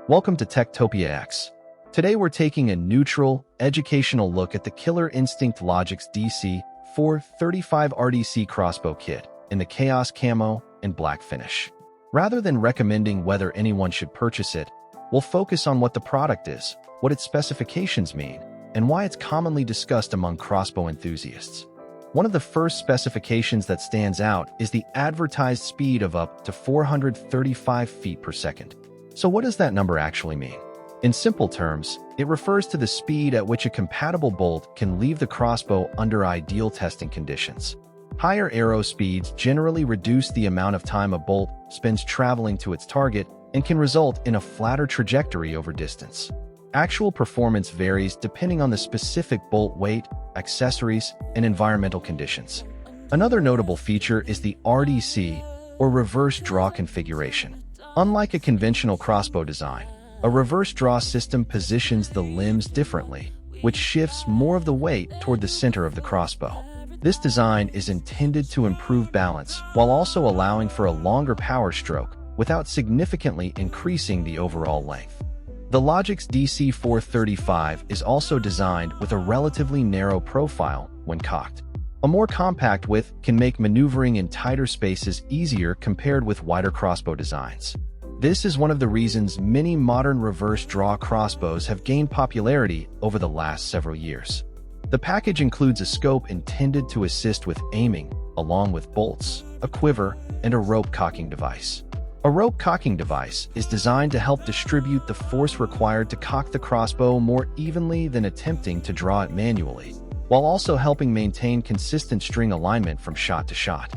Welcome to Techtopia X. Today we're taking a neutral, educational look at the Killer Instinct LOGIX DC 435 RDC Crossbow Kit in the Chaos Camo and Black finish. Rather than recommending whether anyone should purchase it, we'll focus on what the product is, what its specifications mean, and why it's commonly discussed among crossbow enthusiasts. One of the first specifications that stands out is the advertised speed of up to 435 feet per second. So what does that number actually mean? In simple terms, it refers to the speed at which a compatible bolt can leave the crossbow under ideal testing conditions. Higher arrow speeds generally reduce the amount of time a bolt spends traveling to its target and can result in a flatter trajectory over distance. Actual performance varies depending on the specific bolt weight, accessories, and environmental conditions. Another notable feature is the RDC, or reverse draw configuration. Unlike a conventional crossbow design, a reverse draw system positions the limbs differently, which shifts more of the weight toward the center of the crossbow. This design is intended to improve balance while also allowing for a longer power stroke without significantly increasing the overall length. The LOGIX DC 435 is also designed with a relatively narrow profile when cocked. A more compact width can make maneuvering in tighter spaces easier compared with wider crossbow designs. This is one of the reasons many modern reverse draw crossbows have gained popularity over the last several years. The package includes a scope intended to assist with aiming, along with bolts, a quiver, and a rope cocking device. A rope cocking device is designed to help distribute the force required to cock the crossbow more evenly than attempting to draw it manually, while also helping maintain consistent string alignment from shot to shot.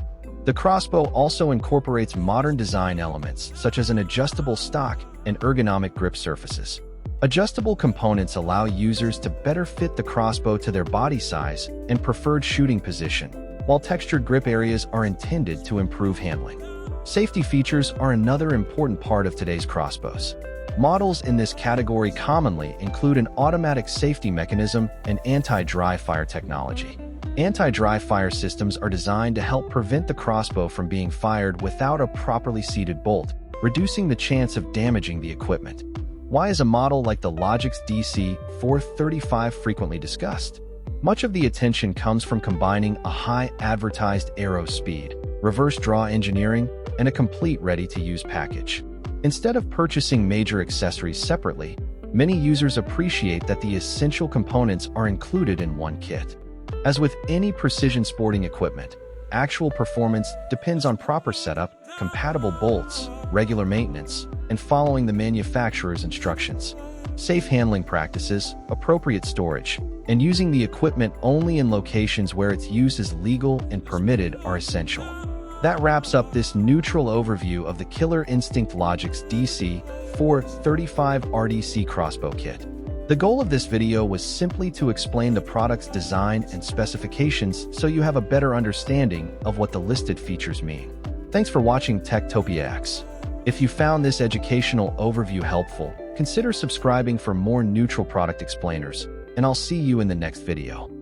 The crossbow also incorporates modern design elements such as an adjustable stock and ergonomic grip surfaces. Adjustable components allow users to better fit the crossbow to their body size and preferred shooting position, while textured grip areas are intended to improve handling. Safety features are another important part of today's crossbows. Models in this category commonly include an automatic safety mechanism and anti-dry fire technology. Anti-dry fire systems are designed to help prevent the crossbow from being fired without a properly seated bolt, reducing the chance of damaging the equipment. Why is a model like the LOGIX DC 435 frequently discussed? Much of the attention comes from combining a high advertised arrow speed, reverse draw engineering, and a complete ready-to-use package. Instead of purchasing major accessories separately, many users appreciate that the essential components are included in one kit. As with any precision sporting equipment, actual performance depends on proper setup, compatible bolts, regular maintenance, and following the manufacturer's instructions. Safe handling practices, appropriate storage, and using the equipment only in locations where its use is legal and permitted are essential. That wraps up this neutral overview of the Killer Instinct LOGIX DC 435 RDC Crossbow Kit. The goal of this video was simply to explain the product's design and specifications so you have a better understanding of what the listed features mean. Thanks for watching Techtopia X. If you found this educational overview helpful, consider subscribing for more neutral product explainers, and I'll see you in the next video.